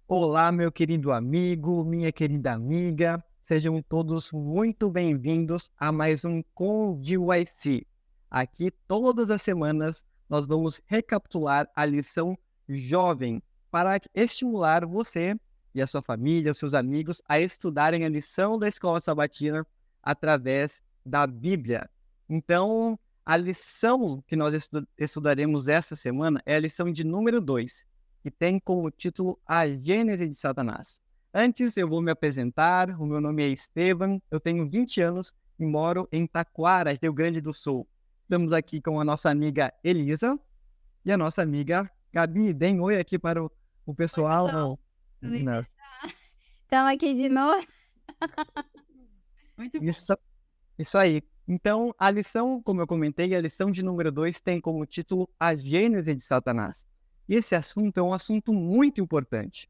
Olá, meu querido amigo, minha querida amiga, sejam todos muito bem-vindos a mais um Conde YC. Aqui, todas as semanas, nós vamos recapitular a lição jovem para estimular você e a sua família, os seus amigos, a estudarem a lição da Escola Sabatina através da Bíblia. Então, a lição que nós estudaremos essa semana é a lição de número 2, que tem como título A Gênese de Satanás. Antes, eu vou me apresentar. O meu nome é Estevam, eu tenho 20 anos e moro em Taquara, Rio Grande do Sul. Estamos aqui com a nossa amiga Elisa e a nossa amiga Gabi. Deem oi aqui para o Oi, pessoal. pessoal. Tudo bem? Meninas. Estamos aqui de novo. Muito bom. Isso, isso aí. Então, a lição, como eu comentei, a lição de número 2 tem como título A Gênese de Satanás. E esse assunto é um assunto muito importante.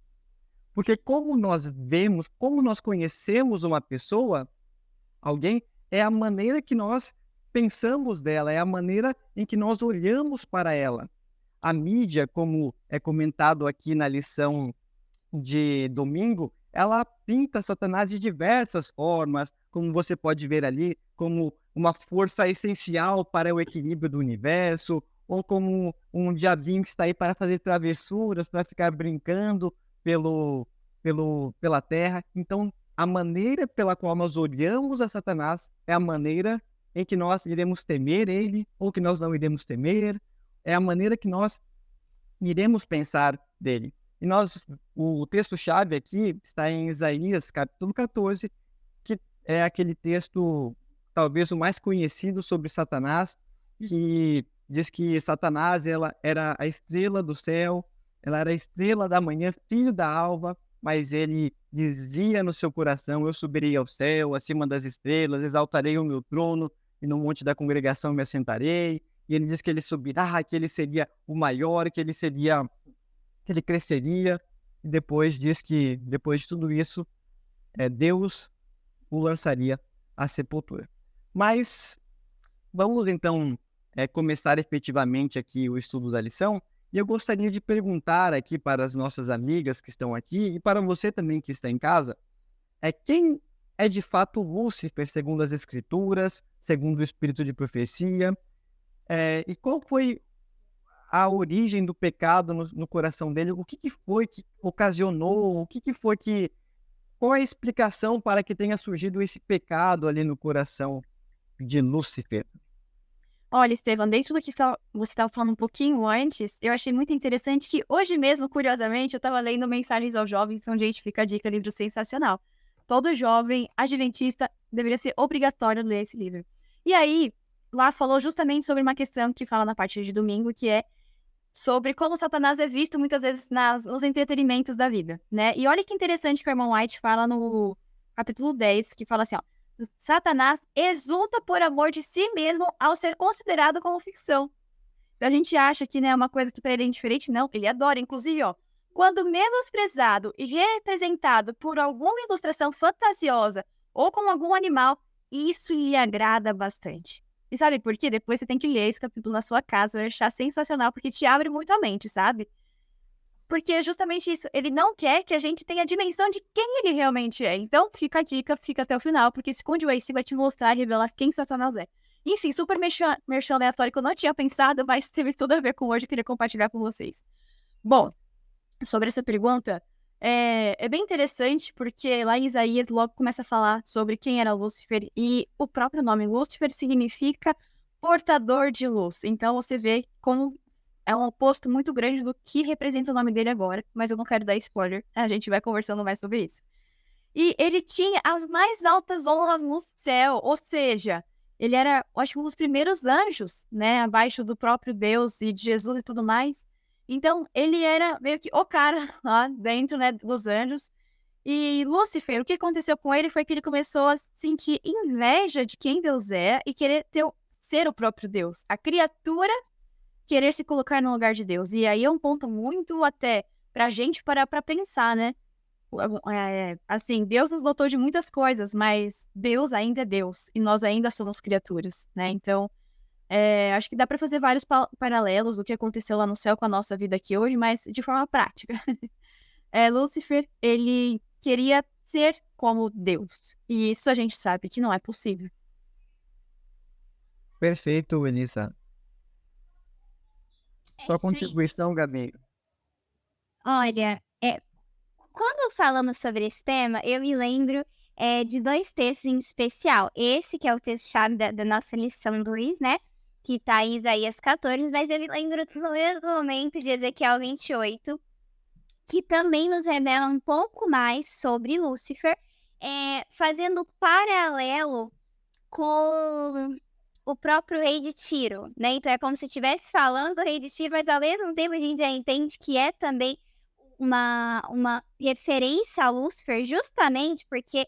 Porque como nós vemos, como nós conhecemos uma pessoa, alguém, é a maneira que nós pensamos dela, é a maneira em que nós olhamos para ela. A mídia, como é comentado aqui na lição de domingo, ela pinta Satanás de diversas formas, como você pode ver ali, como uma força essencial para o equilíbrio do universo, ou como um diabinho que está aí para fazer travessuras, para ficar brincando pela terra. Então, a maneira pela qual nós olhamos a Satanás é a maneira em que nós iremos temer ele, ou que nós não iremos temer, é a maneira que nós iremos pensar dele. E o texto-chave aqui está em Isaías, capítulo 14, que é aquele texto, talvez o mais conhecido sobre Satanás, que diz que Satanás ela era a estrela do céu, ela era a estrela da manhã, filho da alva, mas ele dizia no seu coração: eu subirei ao céu, acima das estrelas, exaltarei o meu trono, e no monte da congregação me assentarei. E ele diz que ele subirá, que ele seria o maior, que ele cresceria, e depois diz que, depois de tudo isso, Deus o lançaria à sepultura. Mas vamos então começar efetivamente aqui o estudo da lição, e eu gostaria de perguntar aqui para as nossas amigas que estão aqui, e para você também que está em casa, quem é de fato Lúcifer, segundo as Escrituras, segundo o Espírito de profecia, e qual foi a origem do pecado no coração dele? O que foi que ocasionou? Qual é a explicação para que tenha surgido esse pecado ali no coração de Lúcifer? Olha, Estevam, dentro do que você estava falando um pouquinho antes, eu achei muito interessante que hoje mesmo, curiosamente, eu estava lendo Mensagens aos Jovens, onde a gente fica a dica, livro sensacional. Todo jovem adventista deveria ser obrigatório ler esse livro. E aí, lá falou justamente sobre uma questão que fala na parte de domingo, que é sobre como Satanás é visto muitas vezes nos entretenimentos da vida, né? E olha que interessante que o irmão White fala no capítulo 10, que fala assim, ó: Satanás exulta por amor de si mesmo ao ser considerado como ficção. Então, a gente acha que, né, é uma coisa que para ele é indiferente. Não, ele adora. Inclusive, ó, quando menosprezado e representado por alguma ilustração fantasiosa ou com algum animal, isso lhe agrada bastante. E sabe por quê? Depois você tem que ler esse capítulo na sua casa, vai achar sensacional, porque te abre muito a mente, sabe? Porque é justamente isso, ele não quer que a gente tenha a dimensão de quem ele realmente é. Então, fica a dica, fica até o final, porque esse Conde Wacy vai te mostrar e revelar quem Satanás é. Enfim, super merchan aleatório que eu não tinha pensado, mas teve tudo a ver com hoje, eu queria compartilhar com vocês. Bom, sobre essa pergunta, é bem interessante, porque lá em Isaías logo começa a falar sobre quem era Lúcifer, e o próprio nome Lúcifer significa portador de luz. Então, você vê como é um oposto muito grande do que representa o nome dele agora, mas eu não quero dar spoiler, a gente vai conversando mais sobre isso. E ele tinha as mais altas honras no céu, ou seja, ele era, acho que um dos primeiros anjos, né, abaixo do próprio Deus e de Jesus e tudo mais. Então, ele era meio que o cara lá dentro, né, dos anjos. E Lúcifer, o que aconteceu com ele foi que ele começou a sentir inveja de quem Deus é e querer ser o próprio Deus. A criatura querer se colocar no lugar de Deus. E aí é um ponto muito até pra gente parar pra pensar, né? Assim, Deus nos dotou de muitas coisas, mas Deus ainda é Deus e nós ainda somos criaturas, né? Então, acho que dá pra fazer vários paralelos do que aconteceu lá no céu com a nossa vida aqui hoje, mas de forma prática. Lúcifer, ele queria ser como Deus. E isso a gente sabe que não é possível. Perfeito, Elisa. É Sua isso aí. contribuição, Gabi. Olha, quando falamos sobre esse tema, eu me lembro de dois textos em especial. Esse, que é o texto-chave da nossa lição 2, né? Que está em Isaías 14, mas eu me lembro no mesmo momento de Ezequiel 28, que também nos revela um pouco mais sobre Lúcifer, fazendo paralelo com o próprio rei de Tiro, né? Então é como se estivesse falando do rei de Tiro, mas ao mesmo tempo a gente já entende que é também uma referência a Lúcifer, justamente porque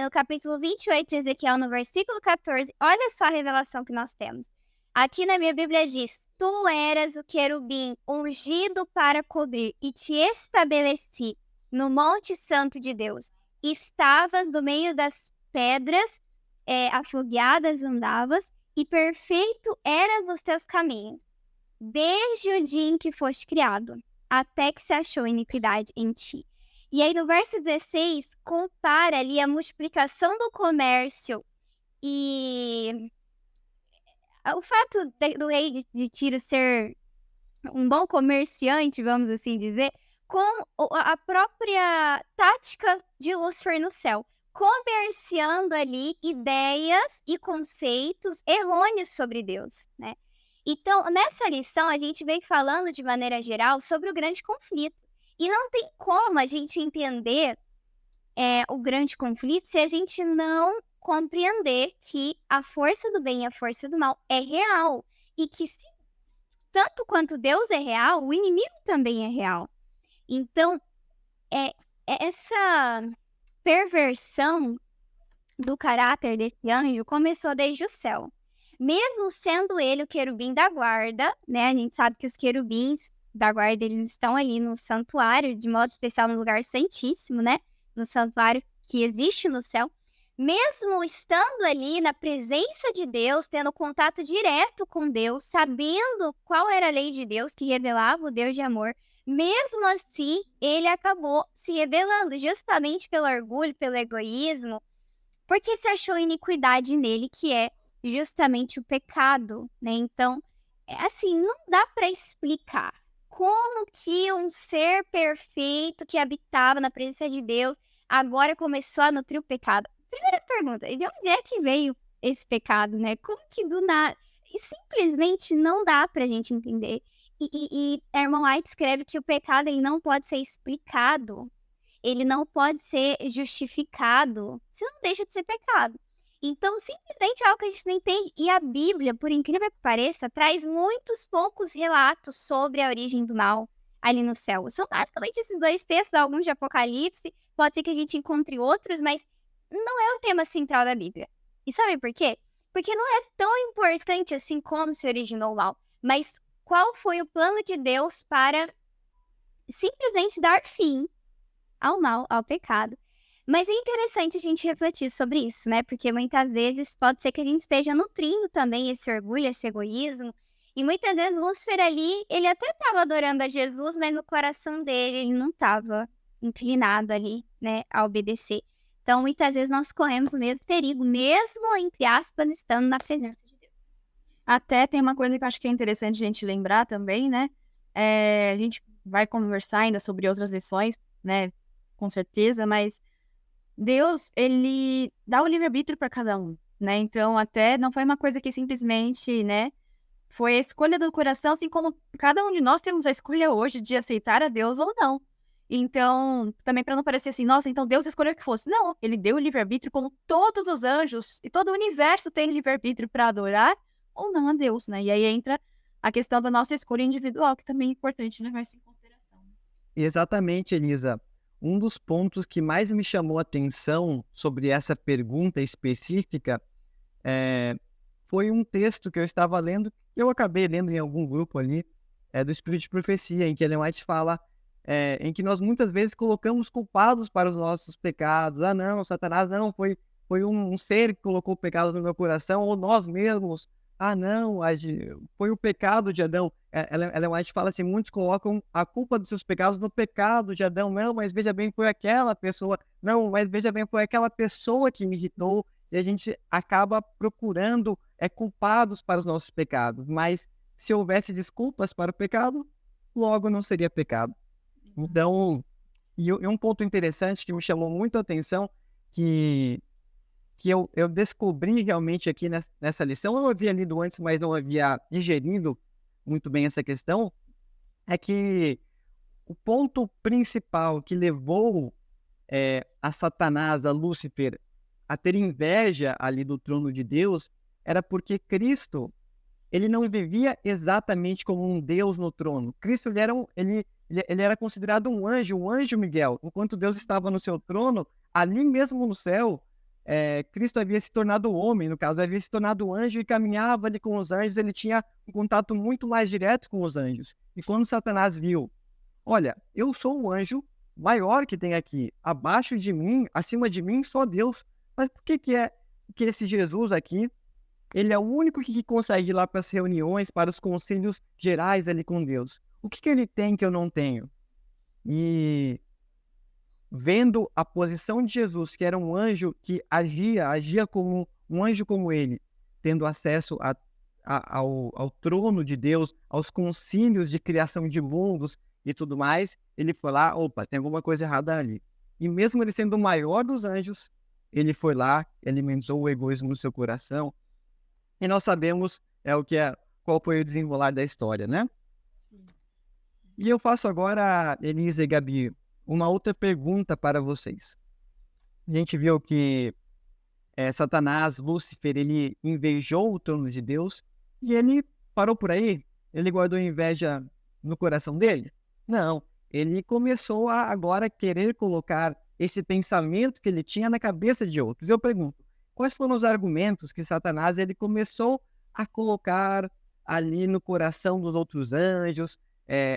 no capítulo 28 de Ezequiel, no versículo 14, olha só a revelação que nós temos. Aqui na minha Bíblia diz: Tu eras o querubim ungido para cobrir, e te estabeleci no monte santo de Deus. Estavas no meio das pedras, afogueadas andavas, e perfeito eras nos teus caminhos, desde o dia em que foste criado, até que se achou iniquidade em ti. E aí no verso 16, compara ali a multiplicação do comércio e o fato do rei de Tiro ser um bom comerciante, vamos assim dizer, com a própria tática de Lúcifer no céu, comerciando ali ideias e conceitos errôneos sobre Deus, né? Então, nessa lição, a gente vem falando de maneira geral sobre o grande conflito. E não tem como a gente entender o grande conflito se a gente não compreender que a força do bem e a força do mal é real. E que tanto quanto Deus é real, o inimigo também é real. Então, essa perversão do caráter desse anjo começou desde o céu. Mesmo sendo ele o querubim da guarda, né? A gente sabe que os querubins da guarda, eles estão ali no santuário, de modo especial no lugar santíssimo, né? No santuário que existe no céu. Mesmo estando ali na presença de Deus, tendo contato direto com Deus, sabendo qual era a lei de Deus, que revelava o Deus de amor, mesmo assim, ele acabou se rebelando, justamente pelo orgulho, pelo egoísmo, porque se achou iniquidade nele, que é justamente o pecado, né? Então, assim, não dá para explicar como que um ser perfeito que habitava na presença de Deus agora começou a nutrir o pecado. Primeira pergunta, de onde é que veio esse pecado, né? Como que do nada... E simplesmente não dá pra gente entender. E Herman White escreve que o pecado ele não pode ser explicado, ele não pode ser justificado, senão deixa de ser pecado. Então, simplesmente é algo que a gente não entende. E a Bíblia, por incrível que pareça, traz muitos poucos relatos sobre a origem do mal ali no céu. São basicamente esses dois textos, alguns de Apocalipse, pode ser que a gente encontre outros, mas não é o tema central da Bíblia. E sabe por quê? Porque não é tão importante assim como se originou o mal, mas qual foi o plano de Deus para simplesmente dar fim ao mal, ao pecado. Mas é interessante a gente refletir sobre isso, né? Porque muitas vezes pode ser que a gente esteja nutrindo também esse orgulho, esse egoísmo. E muitas vezes Lúcifer ali, ele até estava adorando a Jesus, mas no coração dele ele não estava inclinado ali, né, a obedecer. Então, muitas vezes nós corremos o mesmo perigo, mesmo, entre aspas, estando na presença de Deus. Até tem uma coisa que eu acho que é interessante a gente lembrar também, né? A gente vai conversar ainda sobre outras lições, né? Com certeza, mas Deus, ele dá o livre-arbítrio para cada um, né? Então, até não foi uma coisa que simplesmente, né? Foi a escolha do coração, assim como cada um de nós temos a escolha hoje de aceitar a Deus ou não. Então, também para não parecer assim, nossa, então Deus escolheu que fosse. Não, ele deu o livre-arbítrio como todos os anjos e todo o universo tem livre-arbítrio para adorar ou não a Deus, né? E aí entra a questão da nossa escolha individual, que também é importante levar isso em consideração. Exatamente, Elisa. Um dos pontos que mais me chamou a atenção sobre essa pergunta específica foi um texto que eu estava lendo, que eu acabei lendo em algum grupo ali, do Espírito de Profecia, em que Ellen White fala em que nós muitas vezes colocamos culpados para os nossos pecados. Não, Satanás não, foi um ser que colocou o pecado no meu coração, ou nós mesmos não, foi o pecado de Adão. Ellen White fala assim, muitos colocam a culpa dos seus pecados no pecado de Adão. Não, mas veja bem, foi aquela pessoa. Não, mas veja bem, foi aquela pessoa que me irritou. E a gente acaba procurando culpados para os nossos pecados. Mas se houvesse desculpas para o pecado, logo não seria pecado. Então, e um ponto interessante que me chamou muito a atenção, que eu descobri realmente aqui nessa lição, eu havia lido antes, mas não havia digerido muito bem essa questão, é que o ponto principal que levou a Satanás, a Lúcifer, a ter inveja ali do trono de Deus, era porque Cristo, ele não vivia exatamente como um Deus no trono. Cristo, ele era considerado um anjo Miguel. Enquanto Deus estava no seu trono, ali mesmo no céu, Cristo havia se tornado homem, no caso, havia se tornado anjo e caminhava ali com os anjos, ele tinha um contato muito mais direto com os anjos. E quando Satanás viu, olha, eu sou o anjo maior que tem aqui, abaixo de mim, acima de mim, só Deus. Mas por que esse Jesus aqui, ele é o único que consegue ir lá para as reuniões, para os conselhos gerais ali com Deus? O que ele tem que eu não tenho? E vendo a posição de Jesus, que era um anjo que agia como um anjo como ele, tendo acesso ao trono de Deus, aos concílios de criação de mundos e tudo mais, ele foi lá, opa, tem alguma coisa errada ali. E mesmo ele sendo o maior dos anjos, ele foi lá, alimentou o egoísmo no seu coração, e nós sabemos qual foi o desenrolar da história, né? Sim. E eu faço agora, Elisa e Gabi, uma outra pergunta para vocês. A gente viu que Satanás, Lúcifer, ele invejou o trono de Deus e ele parou por aí? Ele guardou inveja no coração dele? Não. Ele começou a agora querer colocar esse pensamento que ele tinha na cabeça de outros. Eu pergunto, quais foram os argumentos que Satanás ele começou a colocar ali no coração dos outros anjos,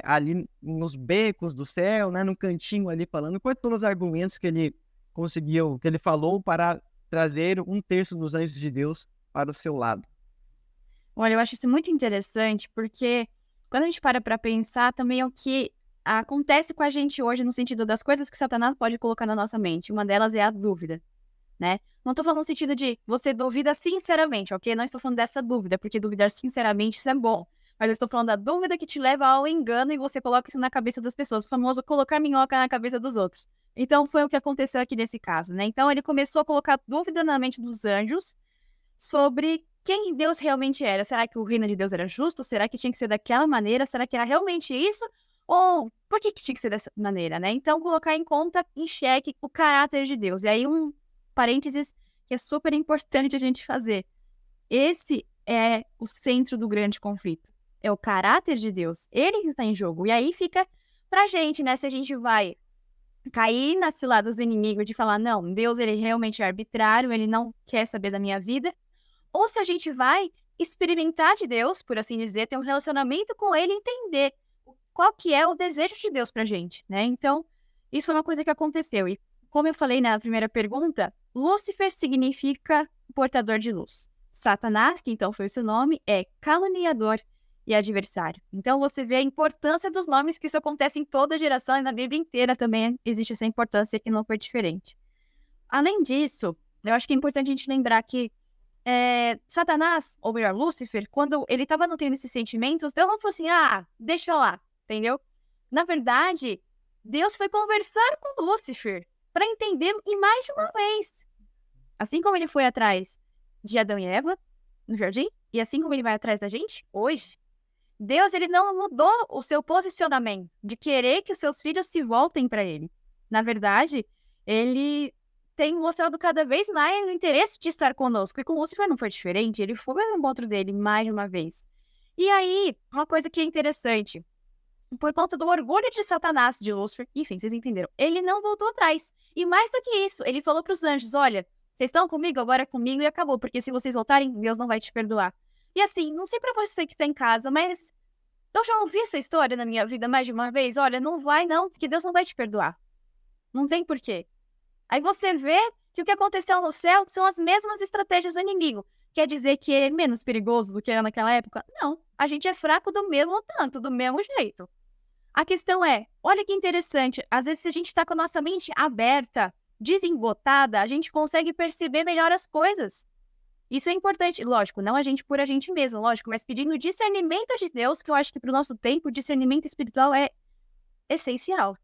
ali nos becos do céu, né, no cantinho ali falando, quais foram os argumentos que ele conseguiu, que ele falou para trazer 1/3 dos anjos de Deus para o seu lado? Olha, eu acho isso muito interessante, porque quando a gente para pensar, também é o que acontece com a gente hoje, no sentido das coisas que Satanás pode colocar na nossa mente. Uma delas é a dúvida, né? Não estou falando no sentido de você duvida sinceramente, ok? Não estou falando dessa dúvida, porque duvidar sinceramente isso é bom. Mas eu estou falando da dúvida que te leva ao engano e você coloca isso na cabeça das pessoas. O famoso colocar minhoca na cabeça dos outros. Então, foi o que aconteceu aqui nesse caso, né? Então, ele começou a colocar dúvida na mente dos anjos sobre quem Deus realmente era. Será que o reino de Deus era justo? Será que tinha que ser daquela maneira? Será que era realmente isso? Ou por que tinha que ser dessa maneira, né? Então, colocar em conta, em xeque, o caráter de Deus. E aí, um parênteses que é super importante a gente fazer. Esse é o centro do grande conflito. É o caráter de Deus. Ele que está em jogo. E aí fica pra gente, né? Se a gente vai cair nas ciladas do inimigo de falar, não, Deus ele realmente é arbitrário, ele não quer saber da minha vida. Ou se a gente vai experimentar de Deus, por assim dizer, ter um relacionamento com ele e entender qual que é o desejo de Deus pra gente, né? Então, isso foi uma coisa que aconteceu. E como eu falei na primeira pergunta, Lúcifer significa portador de luz. Satanás, que então foi o seu nome, é caluniador e adversário. Então, você vê a importância dos nomes, que isso acontece em toda geração e na Bíblia inteira também existe essa importância que não foi diferente. Além disso, eu acho que é importante a gente lembrar que Satanás, ou melhor, Lúcifer, quando ele estava nutrindo esses sentimentos, Deus não falou assim, deixa lá, entendeu? Na verdade, Deus foi conversar com Lúcifer para entender e mais de uma vez. Assim como ele foi atrás de Adão e Eva no jardim, e assim como ele vai atrás da gente hoje, Deus ele não mudou o seu posicionamento de querer que os seus filhos se voltem para ele. Na verdade, ele tem mostrado cada vez mais o interesse de estar conosco. E com Lúcifer não foi diferente, ele foi no encontro dele mais de uma vez. E aí, uma coisa que é interessante, por conta do orgulho de Satanás, de Lúcifer, enfim, vocês entenderam, ele não voltou atrás. E mais do que isso, ele falou para os anjos, olha, vocês estão comigo, agora é comigo e acabou, porque se vocês voltarem, Deus não vai te perdoar. E assim, não sei pra você que tá em casa, mas eu já ouvi essa história na minha vida mais de uma vez. Olha, não vai não, porque Deus não vai te perdoar. Não tem porquê. Aí você vê que o que aconteceu no céu são as mesmas estratégias do inimigo. quer dizer que é menos perigoso do que era naquela época? Não, a gente é fraco do mesmo tanto, do mesmo jeito. A questão é, olha que interessante, às vezes se a gente está com a nossa mente aberta, desembotada, a gente consegue perceber melhor as coisas. Isso é importante, lógico, não a gente por a gente mesmo, lógico, mas pedindo discernimento de Deus, que eu acho que para o nosso tempo, o discernimento espiritual é essencial.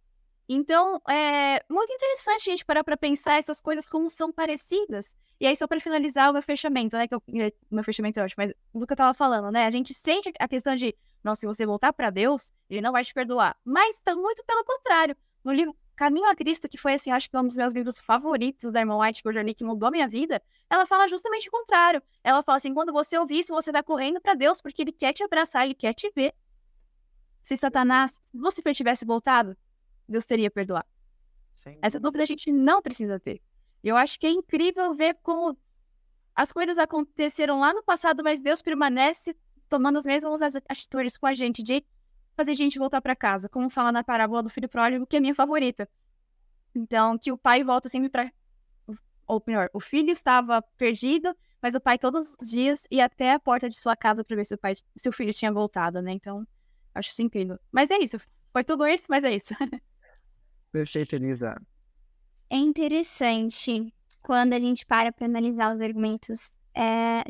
Então, é muito interessante a gente parar para pensar essas coisas como são parecidas. E aí, só para finalizar o meu fechamento, né, o meu fechamento é ótimo, mas do que eu tava falando, né, a gente sente a questão de, nossa, se você voltar para Deus, ele não vai te perdoar. Mas, muito pelo contrário, no livro Caminho a Cristo, que foi, assim, acho que um dos meus livros favoritos da Ellen White, que eu já li, que mudou a minha vida, ela fala justamente o contrário. Ela fala assim, quando você ouvir isso, você vai correndo para Deus, porque ele quer te abraçar, ele quer te ver. Se Satanás, se Lúcifer tivesse voltado, Deus teria perdoado. Essa dúvida a gente não precisa ter. Eu acho que é incrível ver como as coisas aconteceram lá no passado, mas Deus permanece tomando as mesmas atitudes com a gente, de fazer a gente voltar para casa, como fala na parábola do filho pródigo, que é a minha favorita. Então, que o pai volta sempre para... Ou melhor, o filho estava perdido, mas o pai todos os dias ia até a porta de sua casa para ver se o filho tinha voltado, né? Então, acho isso incrível. Mas é isso. Foi tudo isso, mas é isso. Perfeito, Elisa. É interessante quando a gente para analisar os argumentos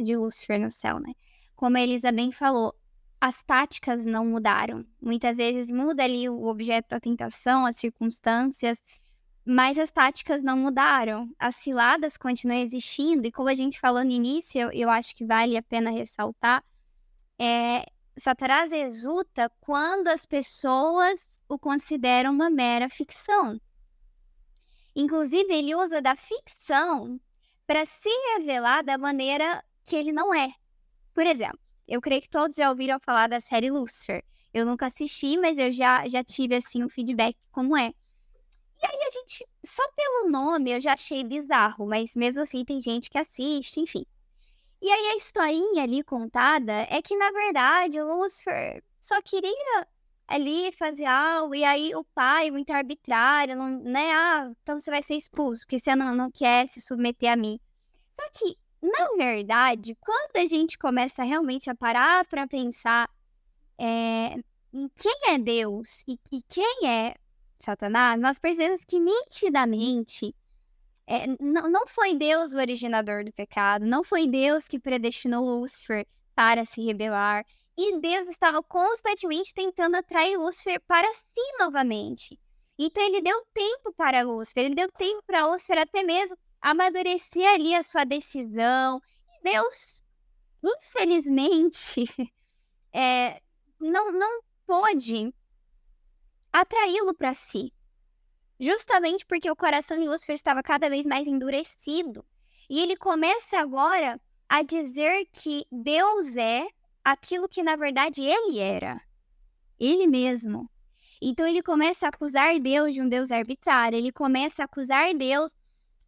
de Lúcifer no céu, né? Como a Elisa bem falou, as táticas não mudaram. Muitas vezes muda ali o objeto da tentação, as circunstâncias, mas as táticas não mudaram. As ciladas continuam existindo, e como a gente falou no início, eu acho que vale a pena ressaltar, Satanás exulta quando as pessoas o consideram uma mera ficção. Inclusive, ele usa da ficção para se revelar da maneira que ele não é. Por exemplo, eu creio que todos já ouviram falar da série Lúcifer. Eu nunca assisti, mas eu já tive assim um feedback como é. E aí a gente, só pelo nome eu já achei bizarro, mas mesmo assim tem gente que assiste, enfim. E aí a historinha ali contada é que, na verdade, o Lúcifer só queria ali fazer algo, e aí o pai, muito arbitrário, não, né? Então você vai ser expulso, porque você não quer se submeter a mim. Só que, na verdade, quando a gente começa realmente a parar para pensar em quem é Deus e quem é Satanás, nós percebemos que nitidamente não foi Deus o originador do pecado, não foi Deus que predestinou Lúcifer para se rebelar, e Deus estava constantemente tentando atrair Lúcifer para si novamente. Então ele deu tempo para Lúcifer, ele deu tempo para Lúcifer até mesmo amadurecer ali a sua decisão. E Deus, infelizmente, não pôde atraí-lo para si. Justamente porque o coração de Lúcifer estava cada vez mais endurecido. E ele começa agora a dizer que Deus é aquilo que na verdade ele era. Ele mesmo. Então ele começa a acusar Deus de um Deus arbitrário. Ele começa a acusar Deus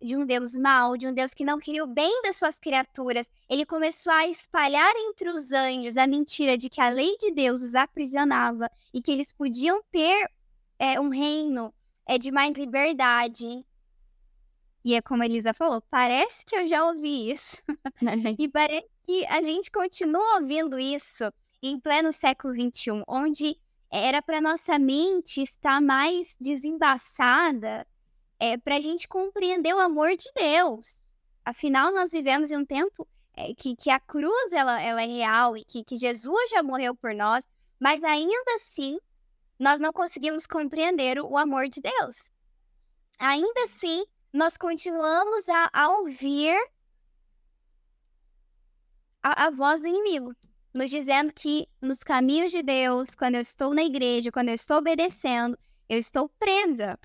de um Deus mau, de um Deus que não queria o bem das suas criaturas. Ele começou a espalhar entre os anjos a mentira de que a lei de Deus os aprisionava e que eles podiam ter um reino de mais liberdade. E é como a Elisa falou, parece que eu já ouvi isso. E parece que a gente continua ouvindo isso em pleno século XXI, onde era para nossa mente estar mais desembaçada, para a gente compreender o amor de Deus. Afinal, nós vivemos em um tempo que a cruz ela é real e que Jesus já morreu por nós, mas ainda assim, nós não conseguimos compreender o amor de Deus. Ainda assim, nós continuamos a ouvir a voz do inimigo, nos dizendo que nos caminhos de Deus, quando eu estou na igreja, quando eu estou obedecendo, eu estou presa.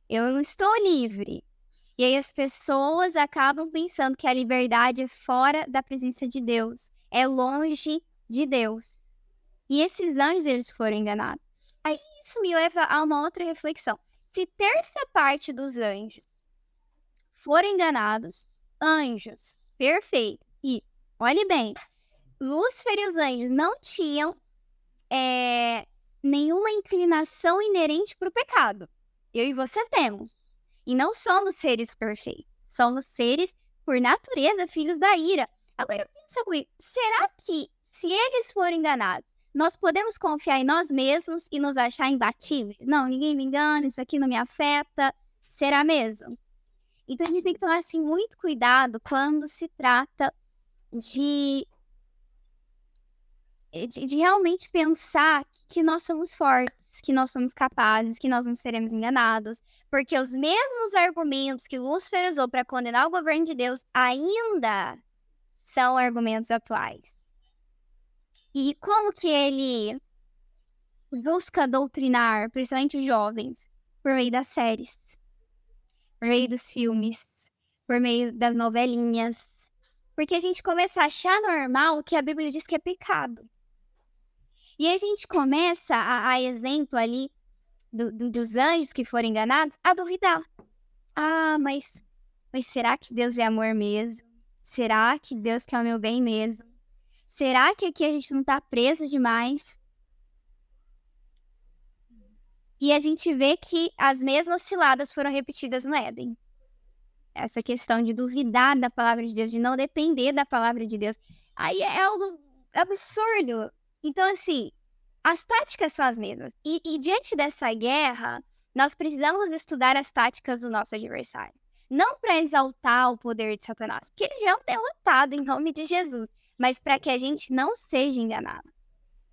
Eu não estou livre. E aí as pessoas acabam pensando que a liberdade é fora da presença de Deus, é longe de Deus. E esses anjos, eles foram enganados. Aí isso me leva a uma outra reflexão. Se terça parte dos anjos foram enganados, anjos, perfeito. E, olhe bem, Lúcifer e os anjos não tinham nenhuma inclinação inerente para o pecado. Eu e você temos. E não somos seres perfeitos. Somos seres, por natureza, filhos da ira. Agora, pensa comigo, será que se eles forem enganados, nós podemos confiar em nós mesmos e nos achar imbatíveis? Não, ninguém me engana, isso aqui não me afeta. Será mesmo? Então a gente tem que tomar assim, muito cuidado quando se trata de, de realmente pensar que nós somos fortes, que nós somos capazes, que nós não seremos enganados. Porque os mesmos argumentos que Lúcifer usou para condenar o governo de Deus ainda são argumentos atuais. E como que ele busca doutrinar, principalmente os jovens, por meio das séries, por meio dos filmes, por meio das novelinhas. Porque a gente começa a achar normal o que a Bíblia diz que é pecado. E a gente começa, a exemplo ali dos anjos que foram enganados, a duvidar. Ah, mas será que Deus é amor mesmo? Será que Deus quer o meu bem mesmo? Será que aqui a gente não está presa demais? E a gente vê que as mesmas ciladas foram repetidas no Éden. Essa questão de duvidar da palavra de Deus, de não depender da palavra de Deus. Aí é algo absurdo. Então, assim, as táticas são as mesmas. E diante dessa guerra, nós precisamos estudar as táticas do nosso adversário. Não para exaltar o poder de Satanás, porque ele já é um derrotado em nome de Jesus, mas para que a gente não seja enganado.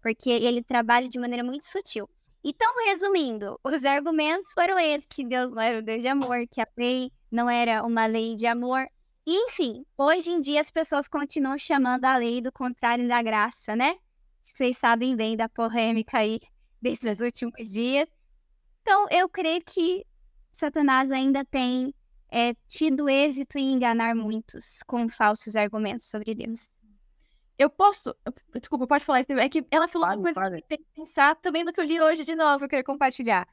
Porque ele trabalha de maneira muito sutil. Então, resumindo, os argumentos foram esses, que Deus não era o Deus de amor, que a lei não era uma lei de amor. E, enfim, hoje em dia as pessoas continuam chamando a lei do contrário da graça, né? Vocês sabem bem da polêmica aí desses últimos dias. Então, eu creio que Satanás ainda tem tido êxito em enganar muitos com falsos argumentos sobre Deus. Eu posso... Desculpa, pode falar, Estevão. É que ela falou uma coisa que me fez pensar também no que eu li hoje de novo, eu quero compartilhar.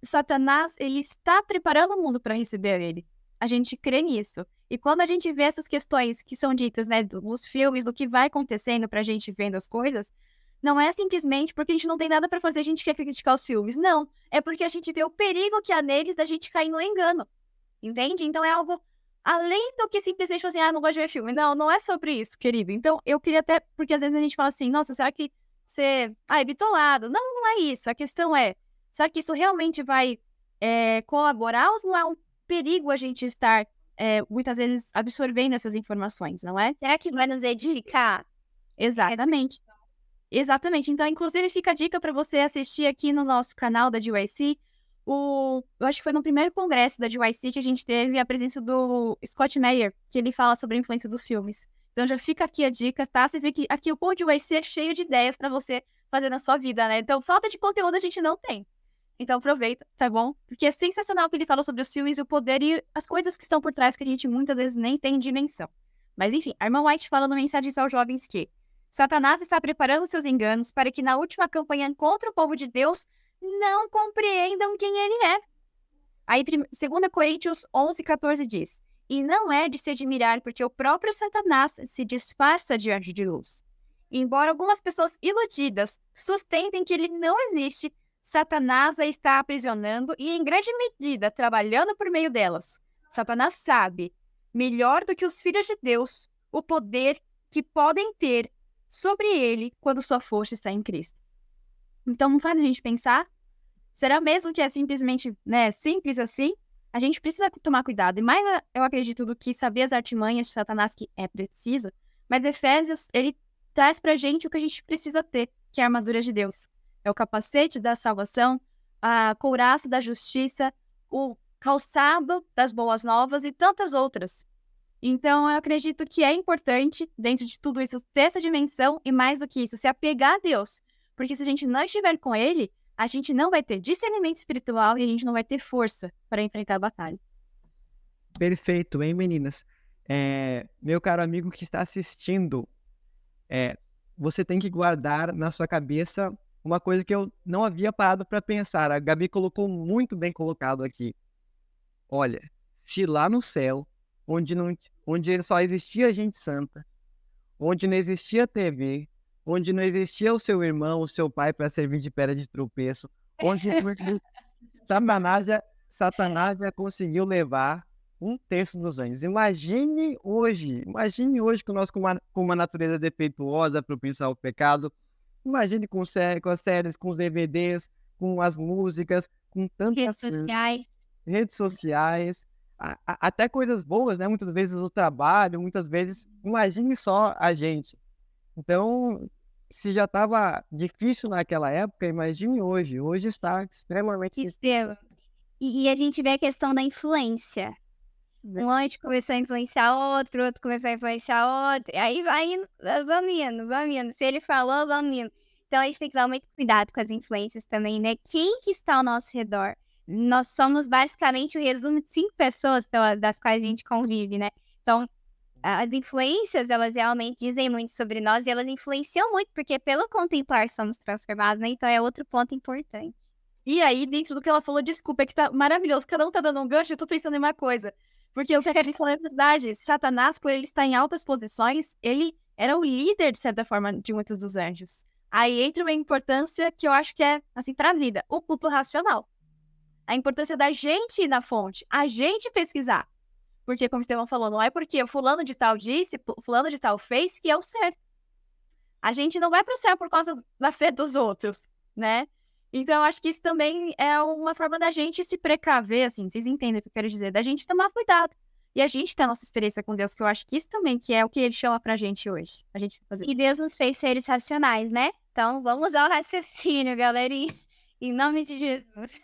Satanás, ele está preparando o mundo para receber ele. A gente crê nisso. E quando a gente vê essas questões que são ditas, né, nos filmes, do que vai acontecendo pra gente vendo as coisas, não é simplesmente porque a gente não tem nada pra fazer, a gente quer criticar os filmes. Não, é porque a gente vê o perigo que há neles da gente cair no engano. Entende? Então é algo além do que simplesmente falar assim, não gosto de ver filme. Não, não é sobre isso, querido. Então eu queria até, porque às vezes a gente fala assim, nossa, será que você... é bitolado. Não, não é isso. A questão é, será que isso realmente vai colaborar ou não é um perigo a gente estar muitas vezes absorvendo essas informações, não é? Será que vai nos edificar? Exatamente. Exatamente. Então, inclusive, fica a dica para você assistir aqui no nosso canal da GYC. Eu acho que foi no primeiro congresso da GYC que a gente teve a presença do Scott Meyer, que ele fala sobre a influência dos filmes. Então, já fica aqui a dica, tá? Você vê que aqui o Pod GYC é cheio de ideias para você fazer na sua vida, né? Então, falta de conteúdo a gente não tem. Então aproveita, tá bom? Porque é sensacional o que ele fala sobre os filmes e o poder e as coisas que estão por trás que a gente muitas vezes nem tem dimensão. Mas enfim, a irmã White fala no Mensagens aos Jovens que Satanás está preparando seus enganos para que na última campanha contra o povo de Deus não compreendam quem ele é. Aí 2 Coríntios 11:14 diz: E não é de se admirar porque o próprio Satanás se disfarça de anjo de luz. Embora algumas pessoas iludidas sustentem que ele não existe, Satanás a está aprisionando e, em grande medida, trabalhando por meio delas. Satanás sabe, melhor do que os filhos de Deus, o poder que podem ter sobre ele quando sua força está em Cristo. Então, não faz a gente pensar? Será mesmo que é simplesmente, simples assim? A gente precisa tomar cuidado. E mais eu acredito do que saber as artimanhas de Satanás, que é preciso. Mas Efésios, ele traz pra gente o que a gente precisa ter, que é a armadura de Deus. É o capacete da salvação, a couraça da justiça, o calçado das boas novas e tantas outras. Então, eu acredito que é importante, dentro de tudo isso, ter essa dimensão e, mais do que isso, se apegar a Deus. Porque se a gente não estiver com Ele, a gente não vai ter discernimento espiritual e a gente não vai ter força para enfrentar a batalha. Perfeito, hein, meninas? Meu caro amigo que está assistindo, você tem que guardar na sua cabeça uma coisa que eu não havia parado para pensar. A Gabi colocou muito bem colocado aqui. Olha, se lá no céu, onde só existia gente santa, onde não existia TV, onde não existia o seu irmão, o seu pai para servir de pedra de tropeço, onde Satanás já conseguiu levar 1/3 dos anjos. Imagine hoje que nós com uma natureza defeituosa, propensa ao pecado. Imagine com as séries, com os DVDs, com as músicas, com Redes tantas sociais. redes sociais, até coisas boas, né? Muitas vezes o trabalho, muitas vezes, imagine só a gente. Então, se já estava difícil naquela época, imagine hoje. Hoje está extremamente difícil. Extremo. E a gente vê a questão da influência. Um anjo começou a influenciar outro começou a influenciar outro, e aí vai indo, vamos indo. Se ele falou, vamos indo. Então a gente tem que dar muito cuidado com as influências também, né? Quem que está ao nosso redor? Nós somos basicamente o resumo de 5 pessoas das quais a gente convive, né? Então, as influências, elas realmente dizem muito sobre nós e elas influenciam muito, porque pelo contemplar somos transformados, né? Então é outro ponto importante. E aí, dentro do que ela falou, desculpa, é que tá maravilhoso. Cada um tá dando um gancho, eu tô pensando em uma coisa. Porque o que ele falou é verdade. Satanás, por ele estar em altas posições, ele era o líder, de certa forma, de muitos dos anjos. Aí entra uma importância que eu acho que é, assim, pra vida. O culto racional. A importância da gente ir na fonte, a gente pesquisar. Porque, como o Estevão falou, não é porque o fulano de tal disse, fulano de tal fez, que é o certo. A gente não vai pro céu por causa da fé dos outros, né? Então, eu acho que isso também é uma forma da gente se precaver, assim, vocês entendem o que eu quero dizer? Da gente tomar cuidado. E a gente ter a nossa experiência com Deus, que eu acho que isso também que é o que ele chama pra gente hoje. A gente fazer. E Deus nos fez seres racionais, né? Então vamos usar o raciocínio, galerinha. Em nome de Jesus.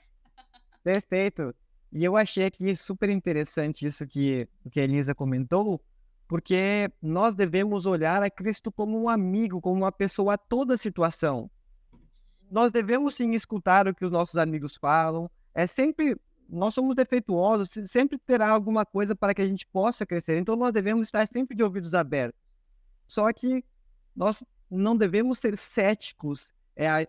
Perfeito. E eu achei aqui super interessante isso que a Elisa comentou, porque nós devemos olhar a Cristo como um amigo, como uma pessoa a toda situação. Nós devemos sim escutar o que os nossos amigos falam. Nós somos defeituosos, sempre terá alguma coisa para que a gente possa crescer. Então nós devemos estar sempre de ouvidos abertos. Só que nós não devemos ser céticos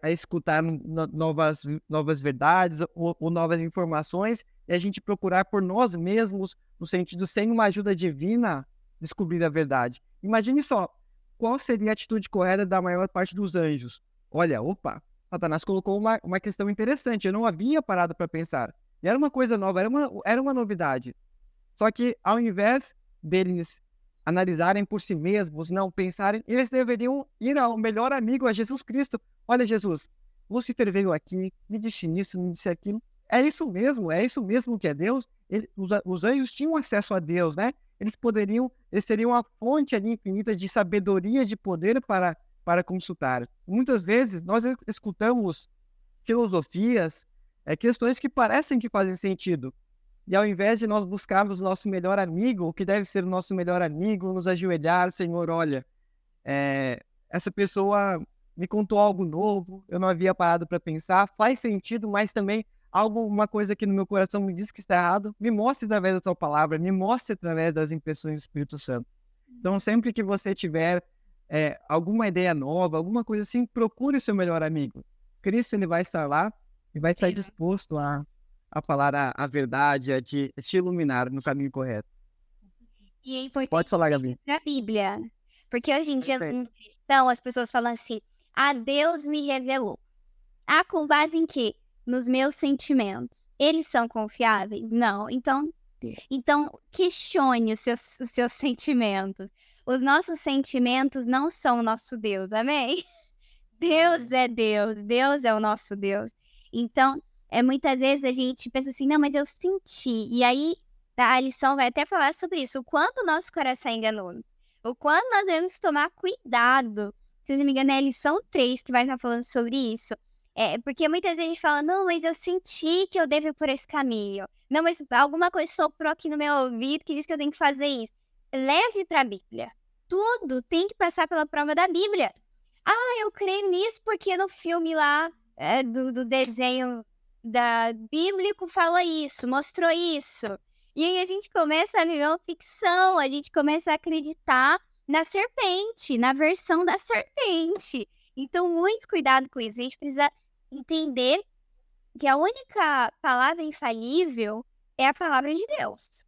a escutar novas verdades ou novas informações e a gente procurar por nós mesmos, no sentido, sem uma ajuda divina, descobrir a verdade. Imagine só, qual seria a atitude correta da maior parte dos anjos? Olha, Satanás colocou uma questão interessante, eu não havia parado para pensar. E era uma coisa nova, era uma novidade. Só que, ao invés deles analisarem por si mesmos, não pensarem, eles deveriam ir ao melhor amigo, a Jesus Cristo. Olha, Jesus, Lúcifer veio aqui, me disse isso, me disse aquilo. É isso mesmo que é Deus. Os anjos tinham acesso a Deus, né? Eles teriam a fonte ali infinita de sabedoria, de poder para consultar. Muitas vezes nós escutamos filosofias, questões que parecem que fazem sentido. E ao invés de nós buscarmos o nosso melhor amigo, o que deve ser o nosso melhor amigo, nos ajoelhar, Senhor, olha, essa pessoa me contou algo novo, eu não havia parado para pensar, faz sentido, mas também uma coisa que no meu coração me diz que está errado, me mostre através da tua palavra, me mostre através das impressões do Espírito Santo. Então, sempre que você tiver alguma ideia nova, alguma coisa assim, procure o seu melhor amigo. Cristo, ele vai estar lá e vai estar disposto a falar a verdade, a te iluminar no caminho correto. E é importante Pode falar, Gabi. para a Bíblia. Porque hoje em dia, no cristão, as pessoas falam assim, Deus me revelou. Com base em quê? Nos meus sentimentos. Eles são confiáveis? Não. Então questione os seus sentimentos. Os nossos sentimentos não são o nosso Deus, amém? Deus é Deus, Deus é o nosso Deus. Então, muitas vezes a gente pensa assim, não, mas eu senti. E aí, a lição vai até falar sobre isso, o quanto o nosso coração é enganoso. O quanto nós devemos tomar cuidado. Se não me engano, é a lição 3 que vai estar falando sobre isso. Porque muitas vezes a gente fala, não, mas eu senti que eu devo ir por esse caminho. Não, mas alguma coisa soprou aqui no meu ouvido que diz que eu tenho que fazer isso. Leve para a Bíblia. Tudo tem que passar pela prova da Bíblia. Eu creio nisso porque no filme lá, do desenho bíblico fala isso, mostrou isso. E aí a gente começa a viver uma ficção, a gente começa a acreditar na serpente, na versão da serpente. Então, muito cuidado com isso. A gente precisa entender que a única palavra infalível é a palavra de Deus.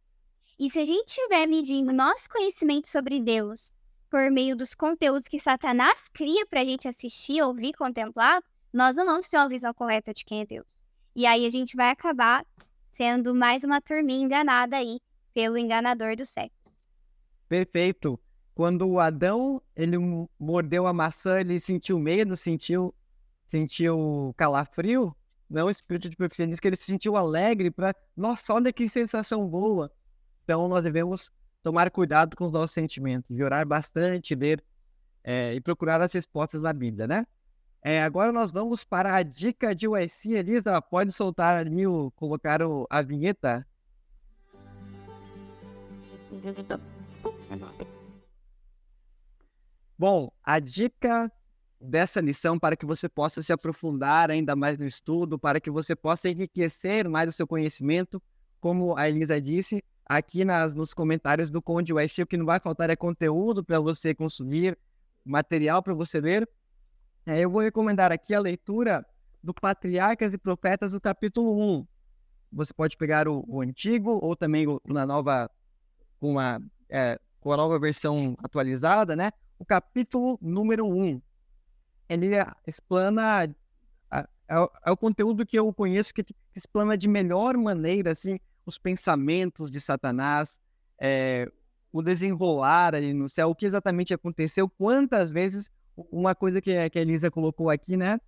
E se a gente estiver medindo nosso conhecimento sobre Deus por meio dos conteúdos que Satanás cria para a gente assistir, ouvir, contemplar, nós não vamos ter uma visão correta de quem é Deus. E aí a gente vai acabar sendo mais uma turminha enganada aí pelo enganador do século. Perfeito. Quando o Adão, ele mordeu a maçã, ele sentiu medo, sentiu calafrio. Não, o espírito de profecia diz que ele se sentiu alegre para, nossa, olha que sensação boa. Então, nós devemos tomar cuidado com os nossos sentimentos e orar bastante, ler e procurar as respostas na Bíblia, né? Agora nós vamos para a dica de USC. Elisa, pode soltar ali, colocar a vinheta? Bom, a dica dessa lição para que você possa se aprofundar ainda mais no estudo, para que você possa enriquecer mais o seu conhecimento, como a Elisa disse, aqui nos comentários do Conde USC, o que não vai faltar é conteúdo para você consumir, material para você ler. Eu vou recomendar aqui a leitura do Patriarcas e Profetas, do capítulo 1. Você pode pegar o antigo ou também na nova, com a nova versão atualizada, né? O capítulo número 1. Ele explana, é o conteúdo que eu conheço que explana de melhor maneira assim, os pensamentos de Satanás, o desenrolar ali no céu, o que exatamente aconteceu, quantas vezes, uma coisa que a Elisa colocou aqui, né?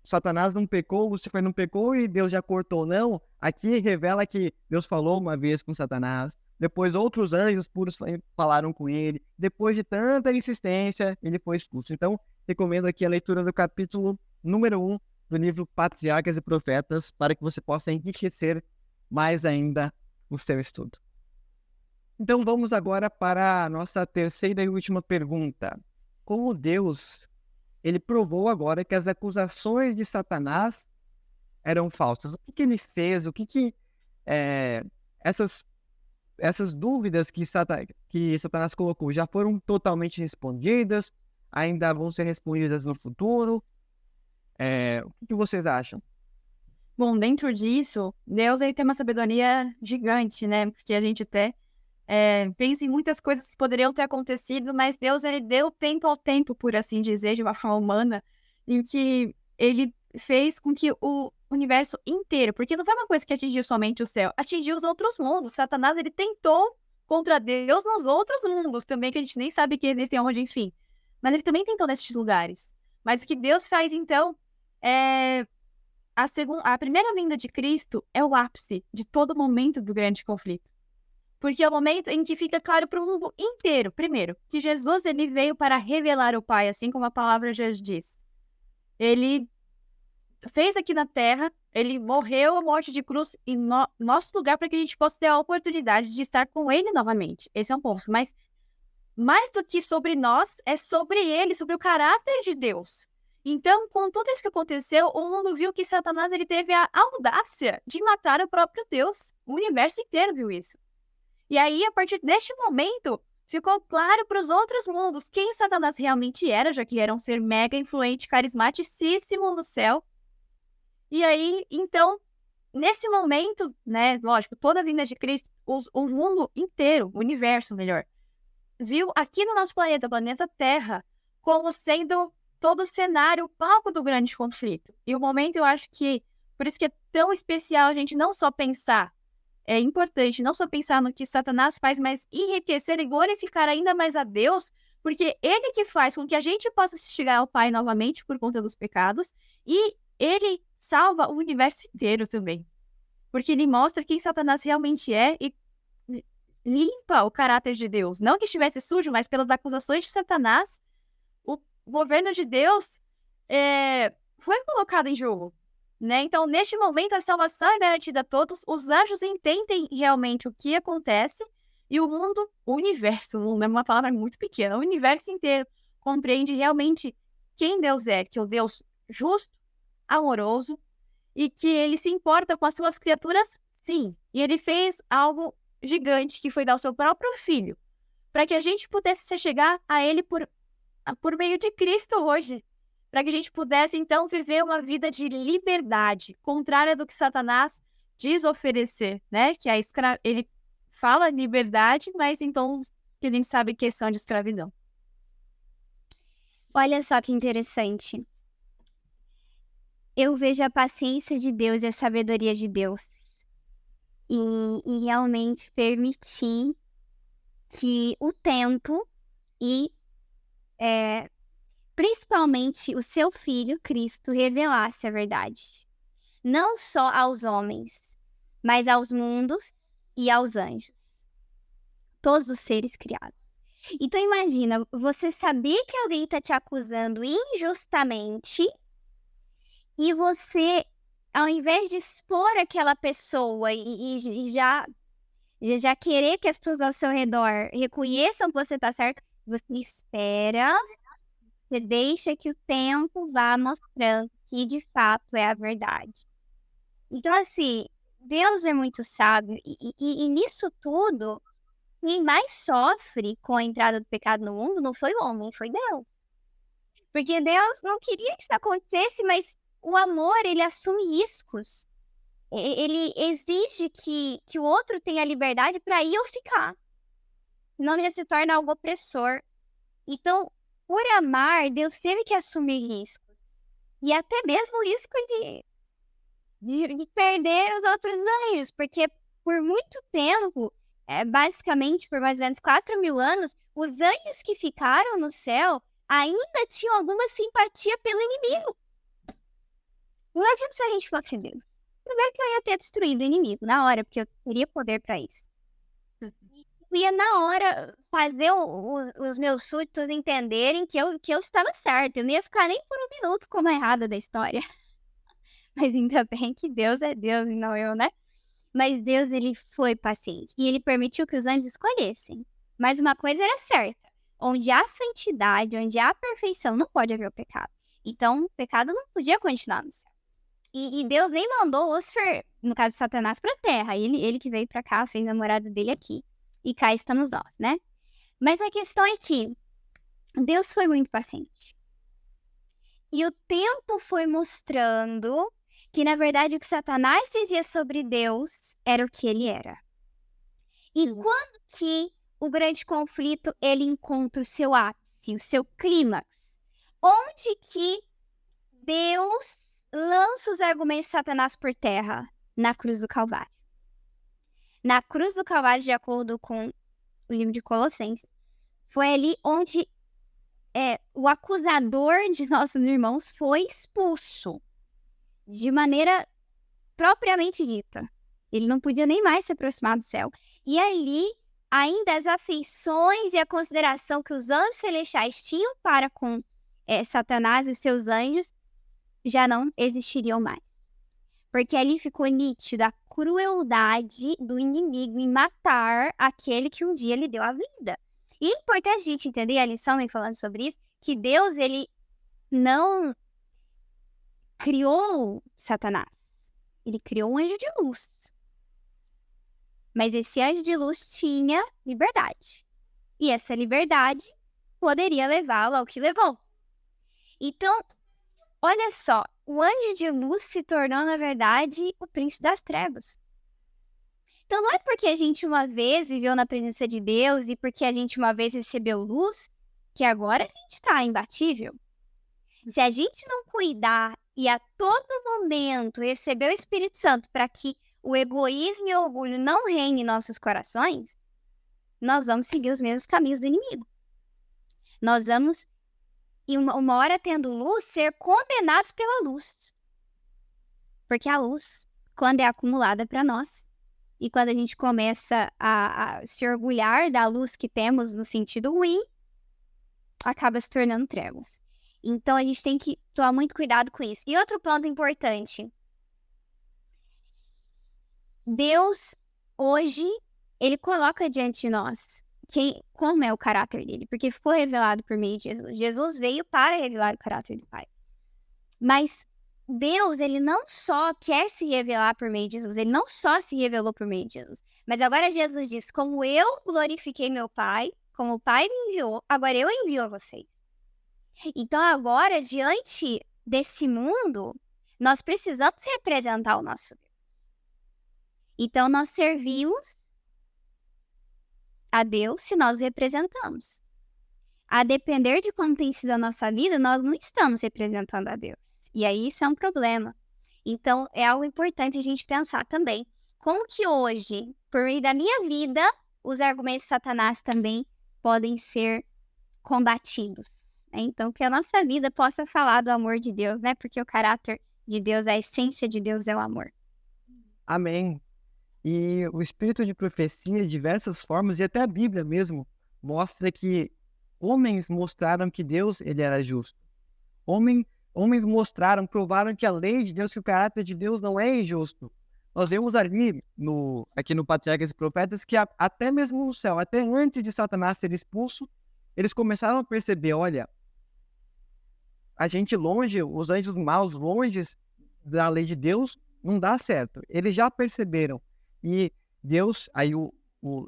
Satanás não pecou, Lúcifer não pecou e Deus já cortou, não. Aqui revela que Deus falou uma vez com Satanás, depois outros anjos puros falaram com ele, depois de tanta insistência, ele foi expulso. Então, recomendo aqui a leitura do capítulo número 1 do livro Patriarcas e Profetas, para que você possa enriquecer mais ainda o seu estudo. Então, vamos agora para a nossa terceira e última pergunta. Como Deus, ele provou agora que as acusações de Satanás eram falsas? O que ele fez? O que essas dúvidas que Satanás colocou já foram totalmente respondidas? Ainda vão ser respondidas no futuro? O que vocês acham? Bom, dentro disso, Deus aí tem uma sabedoria gigante, né? Porque a gente até pensa em muitas coisas que poderiam ter acontecido, mas Deus, ele deu tempo ao tempo, por assim dizer, de uma forma humana, em que ele fez com que o universo inteiro, porque não foi uma coisa que atingiu somente o céu, atingiu os outros mundos. Satanás, ele tentou contra Deus nos outros mundos também, que a gente nem sabe que existem onde, enfim. Mas ele também tentou nesses lugares. Mas o que Deus faz, então, a primeira vinda de Cristo é o ápice de todo momento do grande conflito. Porque é o momento em que fica claro para o mundo inteiro, primeiro, que Jesus, ele veio para revelar o Pai, assim como a palavra já diz. Ele fez aqui na Terra, ele morreu a morte de cruz em nosso lugar para que a gente possa ter a oportunidade de estar com ele novamente. Esse é um ponto. Mas mais do que sobre nós, é sobre ele, sobre o caráter de Deus. Então, com tudo isso que aconteceu, o mundo viu que Satanás, ele teve a audácia de matar o próprio Deus. O universo inteiro viu isso. E aí, a partir deste momento, ficou claro para os outros mundos quem Satanás realmente era, já que era um ser mega influente, carismaticíssimo no céu. E aí, então, nesse momento, né, lógico, toda a vinda de Cristo, o mundo inteiro, o universo, melhor, viu aqui no nosso planeta, o planeta Terra, como sendo todo o cenário, o palco do grande conflito. E o momento, eu acho que, por isso que é tão especial a gente não só pensar, é importante não só pensar no que Satanás faz, mas enriquecer e glorificar ainda mais a Deus, porque ele que faz com que a gente possa chegar ao Pai novamente por conta dos pecados, e ele salva o universo inteiro também. Porque ele mostra quem Satanás realmente é e limpa o caráter de Deus. Não que estivesse sujo, mas pelas acusações de Satanás, o governo de Deus foi colocado em jogo. Né? Então, neste momento, a salvação é garantida a todos, os anjos entendem realmente o que acontece, e o universo, o mundo é uma palavra muito pequena, o universo inteiro compreende realmente quem Deus é, que é o Deus justo, amoroso, e que ele se importa com as suas criaturas, sim. E ele fez algo gigante, que foi dar o seu próprio filho, para que a gente pudesse se chegar a ele por meio de Cristo hoje. Para que a gente pudesse, então, viver uma vida de liberdade, contrária do que Satanás diz oferecer, né? Que ele fala liberdade, mas então que a gente sabe que é questão de escravidão. Olha só que interessante. Eu vejo a paciência de Deus e a sabedoria de Deus. E e realmente permitir que o tempo e principalmente o seu filho, Cristo, revelasse a verdade. Não só aos homens, mas aos mundos e aos anjos. Todos os seres criados. Então imagina, você saber que alguém está te acusando injustamente e você, ao invés de expor aquela pessoa e já querer que as pessoas ao seu redor reconheçam que você está certo, você espera, você deixa que o tempo vá mostrando que de fato é a verdade. Então assim, Deus é muito sábio e nisso tudo, quem mais sofre com a entrada do pecado no mundo não foi o homem, foi Deus. Porque Deus não queria que isso acontecesse, mas o amor, ele assume riscos. Ele exige que o outro tenha liberdade para ir ou ficar. Senão já se torna algo opressor. Então, por amar, Deus teve que assumir riscos. E até mesmo o risco de perder os outros anjos. Porque por muito tempo, basicamente por mais ou menos 4.000 anos, os anjos que ficaram no céu ainda tinham alguma simpatia pelo inimigo. Imagina se a gente fosse Deus. Primeiro que eu ia ter destruído o inimigo na hora, porque eu teria poder para isso. Eu ia na hora fazer os meus súditos entenderem que eu estava certa. Eu não ia ficar nem por um minuto como a errada da história. Mas ainda bem que Deus é Deus e não eu, né? Mas Deus, ele foi paciente. E ele permitiu que os anjos escolhessem. Mas uma coisa era certa. Onde há santidade, onde há perfeição, não pode haver o pecado. Então, o pecado não podia continuar no céu. E Deus nem mandou Lúcifer, no caso de Satanás, para a terra. Ele que veio para cá, fez a morada dele aqui. E cá estamos nós, né? Mas a questão é que Deus foi muito paciente. E o tempo foi mostrando que, na verdade, o que Satanás dizia sobre Deus era o que ele era. E quando que o grande conflito, ele encontra o seu ápice, o seu clímax? Onde que Deus lança os argumentos de Satanás por terra? Na cruz do Calvário. Na cruz do Calvário, de acordo com o livro de Colossenses, foi ali onde o acusador de nossos irmãos foi expulso. De maneira propriamente dita. Ele não podia nem mais se aproximar do céu. E ali, ainda as afeições e a consideração que os anjos celestiais tinham para com Satanás e os seus anjos já não existiriam mais. Porque ali ficou nítida a crueldade do inimigo em matar aquele que um dia lhe deu a vida. E é importante a gente entender, a lição vem falando sobre isso, que Deus, ele não criou Satanás. Ele criou um anjo de luz. Mas esse anjo de luz tinha liberdade. E essa liberdade poderia levá-lo ao que levou. Então, olha só, o anjo de luz se tornou, na verdade, o príncipe das trevas. Então, não é porque a gente uma vez viveu na presença de Deus e porque a gente uma vez recebeu luz, que agora a gente está imbatível. Se a gente não cuidar e a todo momento receber o Espírito Santo para que o egoísmo e o orgulho não reinem em nossos corações, nós vamos seguir os mesmos caminhos do inimigo. Nós vamos, em uma hora tendo luz, ser condenados pela luz. Porque a luz, quando é acumulada para nós, e quando a gente começa a se orgulhar da luz que temos no sentido ruim, acaba se tornando trevas. Então, a gente tem que tomar muito cuidado com isso. E outro ponto importante. Deus, hoje, ele coloca diante de nós como é o caráter dele. Porque foi revelado por meio de Jesus. Jesus veio para revelar o caráter do Pai. Mas Deus, ele não só quer se revelar por meio de Jesus. Ele não só se revelou por meio de Jesus. Mas agora Jesus diz, como eu glorifiquei meu Pai, como o Pai me enviou, agora eu envio a vocês. Então agora, diante desse mundo, nós precisamos representar o nosso Deus. Então nós servimos a Deus se nós o representamos. A depender de como tem sido a nossa vida, nós não estamos representando a Deus. E aí isso é um problema. Então é algo importante a gente pensar também. como que hoje, por meio da minha vida, os argumentos de Satanás também podem ser combatidos, né? Então, que a nossa vida possa falar do amor de Deus, né? Porque o caráter de Deus, a essência de Deus é o amor. Amém. E o espírito de profecia, de diversas formas, e até a Bíblia mesmo, mostra que homens mostraram que Deus ele era justo. Homens mostraram, provaram que a lei de Deus, que o caráter de Deus não é injusto. Nós vemos ali, aqui no Patriarcas e Profetas, que até mesmo no céu, até antes de Satanás ser expulso, eles começaram a perceber, olha, a gente longe, os anjos maus longe da lei de Deus, não dá certo. Eles já perceberam. E Deus, aí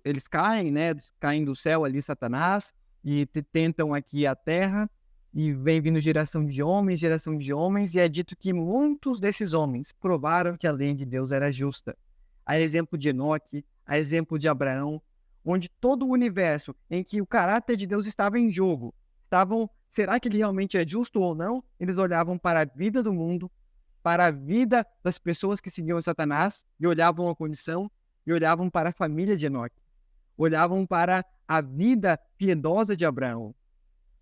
eles caem, né? Caem do céu ali, Satanás, e tentam aqui a terra, e vem vindo geração de homens, e é dito que muitos desses homens provaram que a lei de Deus era justa. A exemplo de Enoque, a exemplo de Abraão, onde todo o universo em que o caráter de Deus estava em jogo, será que ele realmente é justo ou não? Eles olhavam para a vida do mundo, para a vida das pessoas que seguiam Satanás, e olhavam a condição, e olhavam para a família de Enoque, olhavam para a vida piedosa de Abraão.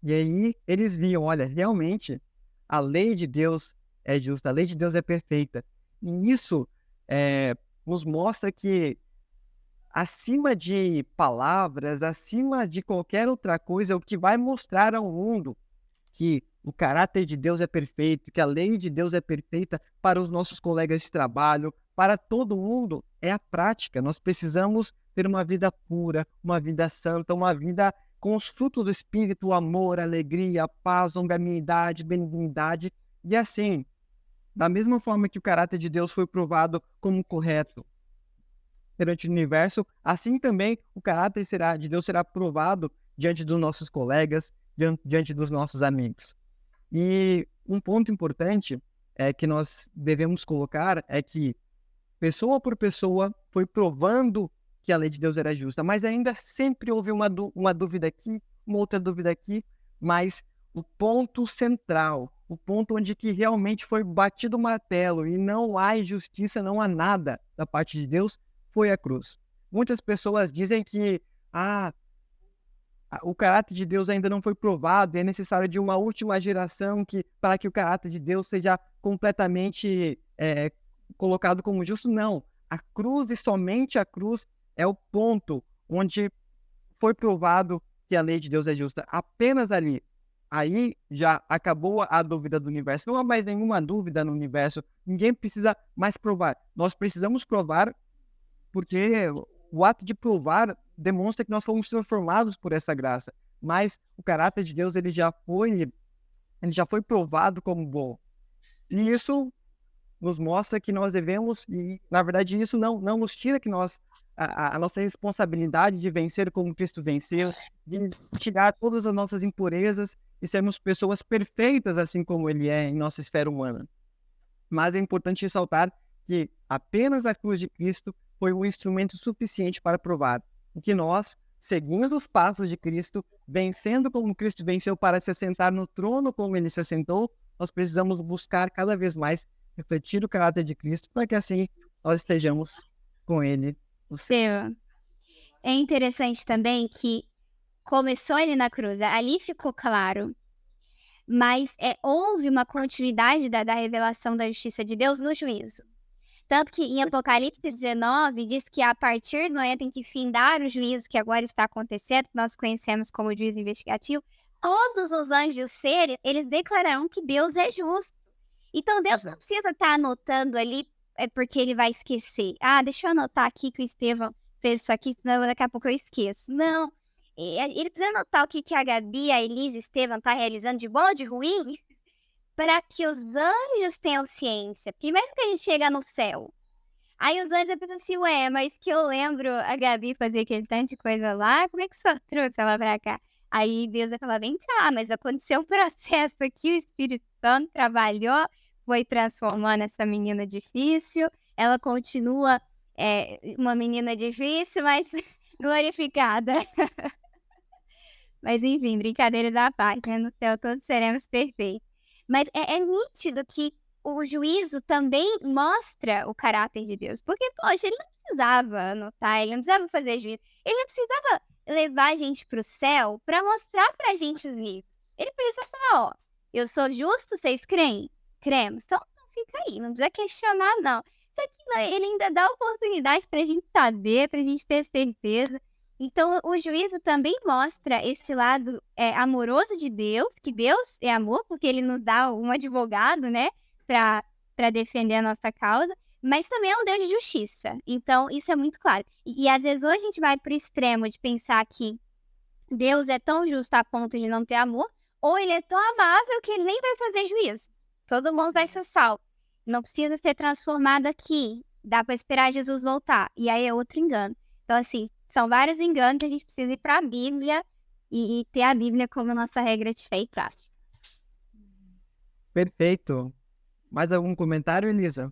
E aí eles viam, olha, realmente a lei de Deus é justa, a lei de Deus é perfeita. E isso nos mostra que acima de palavras, acima de qualquer outra coisa, o que vai mostrar ao mundo que o caráter de Deus é perfeito, que a lei de Deus é perfeita para os nossos colegas de trabalho, para todo mundo, é a prática. Nós precisamos ter uma vida pura, uma vida santa, uma vida com os frutos do Espírito, amor, alegria, paz, longanimidade, benignidade. E assim, da mesma forma que o caráter de Deus foi provado como correto perante o universo, assim também o caráter de Deus será provado diante dos nossos colegas, diante dos nossos amigos. E um ponto importante que nós devemos colocar é que, pessoa por pessoa, foi provando que a lei de Deus era justa, mas ainda sempre houve uma dúvida aqui, uma outra dúvida aqui, mas o ponto central, o ponto onde que realmente foi batido o martelo e não há injustiça, não há nada da parte de Deus, foi a cruz. Muitas pessoas dizem que o caráter de Deus ainda não foi provado e é necessário de uma última geração para que o caráter de Deus seja completamente colocado como justo. Não. A cruz e somente a cruz é o ponto onde foi provado que a lei de Deus é justa. Apenas ali. Aí já acabou a dúvida do universo. Não há mais nenhuma dúvida no universo. Ninguém precisa mais provar. Nós precisamos provar porque o ato de provar demonstra que nós fomos transformados por essa graça. Mas o caráter de Deus ele já foi provado como bom. E isso nos mostra que nós devemos, e na verdade isso não nos tira que a nossa responsabilidade de vencer como Cristo venceu, de tirar todas as nossas impurezas e sermos pessoas perfeitas assim como Ele é em nossa esfera humana. Mas é importante ressaltar que apenas a cruz de Cristo foi um instrumento suficiente para provar o que nós, seguindo os passos de Cristo, vencendo como Cristo venceu para se assentar no trono como Ele se assentou, nós precisamos buscar cada vez mais refletir o caráter de Cristo para que assim nós estejamos com Ele no céu. É interessante também que começou ele na cruz, ali ficou claro, mas houve uma continuidade da revelação da justiça de Deus no juízo. Tanto que em Apocalipse 19 diz que a partir do momento em que findar o juízo que agora está acontecendo, que nós conhecemos como juízo investigativo, todos os anjos seres, eles declararão que Deus é justo. Então Deus não precisa estar anotando ali porque ele vai esquecer. Deixa eu anotar aqui que o Estevão fez isso aqui, senão daqui a pouco eu esqueço. Não, ele precisa anotar o que a Gabi, a Elise e o Estevão estão realizando de bom ou de ruim, para que os anjos tenham ciência. Primeiro que a gente chega no céu. Aí os anjos pensam assim, mas que eu lembro a Gabi fazer aquele tanto de coisa lá, como é que só trouxe ela pra cá? Aí Deus vai falar, vem cá, mas aconteceu um processo aqui, o Espírito Santo trabalhou, foi transformando essa menina difícil, ela continua uma menina difícil, mas glorificada. Mas enfim, brincadeiras à parte, né? No céu todos seremos perfeitos. Mas é nítido que o juízo também mostra o caráter de Deus. Porque, poxa, ele não precisava anotar, ele não precisava fazer juízo, ele não precisava levar a gente para o céu para mostrar para a gente os livros. Ele podia só falar, ó, eu sou justo, vocês creem? Cremos. Então, fica aí, não precisa questionar, não. Só que ele ainda dá oportunidade para a gente saber, para a gente ter certeza. Então, o juízo também mostra esse lado amoroso de Deus, que Deus é amor, porque ele nos dá um advogado, né, para defender a nossa causa, mas também é um Deus de justiça. Então, isso é muito claro. E às vezes, hoje a gente vai para o extremo de pensar que Deus é tão justo a ponto de não ter amor, ou ele é tão amável que ele nem vai fazer juízo. Todo mundo vai ser salvo. Não precisa ser transformado aqui. Dá para esperar Jesus voltar. E aí é outro engano. Então, assim, são vários enganos que a gente precisa ir para a Bíblia e ter a Bíblia como nossa regra de fé e prática. Perfeito. Mais algum comentário, Elisa?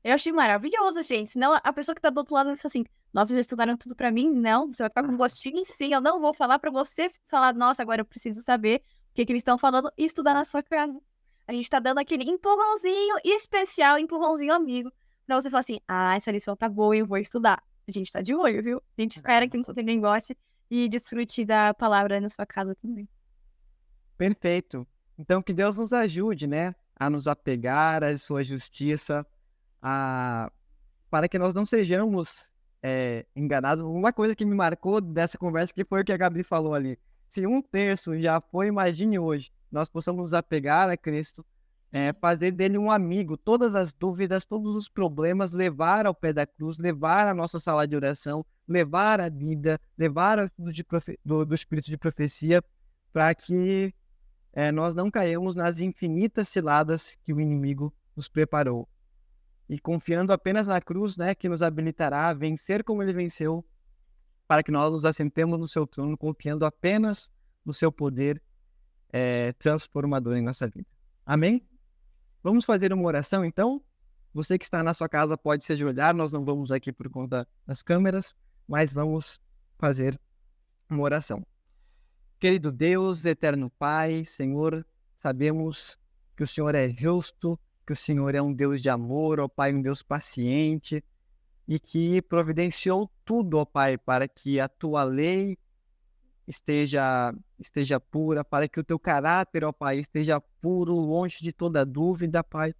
Eu achei maravilhoso, gente. Senão a pessoa que tá do outro lado vai falar assim, nossa, já estudaram tudo pra mim? Não, você vai ficar com gostinho sim. Eu não vou falar pra você falar, nossa, agora eu preciso saber o que eles estão falando e estudar na sua casa. A gente tá dando aquele empurrãozinho especial, empurrãozinho amigo, pra você falar assim, essa lição tá boa, eu vou estudar. A gente tá de olho, viu? A gente espera que você também goste e desfrute da palavra na sua casa também. Perfeito. Então, que Deus nos ajude, né, a nos apegar à sua justiça, para que nós não sejamos enganados. Uma coisa que me marcou dessa conversa que foi o que a Gabi falou ali. Se 1/3 já foi, imagine hoje, nós possamos nos apegar a Cristo, fazer dele um amigo, todas as dúvidas, todos os problemas, levar ao pé da cruz, levar a nossa sala de oração, levar a Bíblia, levar o estudo do Espírito de Profecia, para que nós não caímos nas infinitas ciladas que o inimigo nos preparou. E confiando apenas na cruz, né, que nos habilitará a vencer como ele venceu, para que nós nos assentemos no seu trono, confiando apenas no seu poder transformador em nossa vida. Amém? Vamos fazer uma oração, então? Você que está na sua casa pode se ajoelhar, nós não vamos aqui por conta das câmeras, mas vamos fazer uma oração. Querido Deus, eterno Pai, Senhor, sabemos que o Senhor é justo, que o Senhor é um Deus de amor, ó Pai, um Deus paciente, e que providenciou tudo, ó Pai, para que a tua lei esteja pura, para que o teu caráter, ó Pai, esteja puro, longe de toda dúvida, Pai.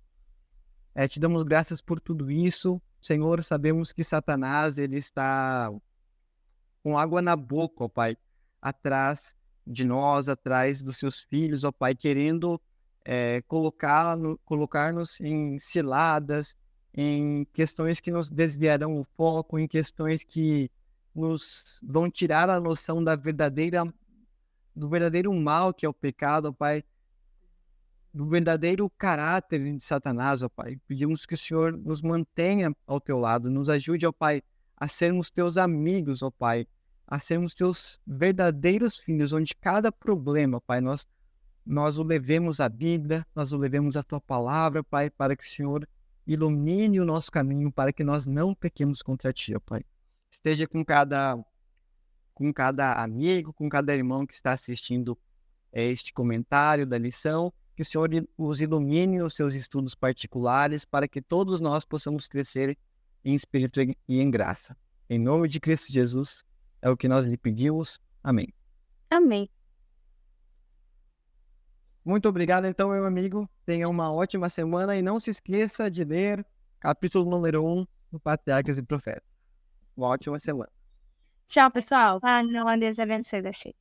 Te damos graças por tudo isso. Senhor, sabemos que Satanás, ele está com água na boca, ó Pai, atrás de nós, atrás dos seus filhos, ó Pai, querendo colocar-nos em ciladas, em questões que nos desviarão o foco, em questões que nos vão tirar a noção do verdadeiro mal que é o pecado, ó Pai, do verdadeiro caráter de Satanás, ó Pai. Pedimos que o Senhor nos mantenha ao teu lado, nos ajude, ó Pai, a sermos teus amigos, ó Pai, a sermos teus verdadeiros filhos, onde cada problema, Pai, nós o levemos à Bíblia, nós o levemos à tua palavra, Pai, para que o Senhor ilumine o nosso caminho, para que nós não pequemos contra ti, ó Pai. Esteja com cada amigo, com cada irmão que está assistindo este comentário da lição, que o Senhor os ilumine nos seus estudos particulares, para que todos nós possamos crescer em espírito e em graça. Em nome de Cristo Jesus, é o que nós lhe pedimos. Amém. Amém. Muito obrigado, então, meu amigo. Tenha uma ótima semana e não se esqueça de ler capítulo número 1 do Patriarcas e Profetas. Uma ótima semana. Tchau, pessoal. Não, Deus abençoe você.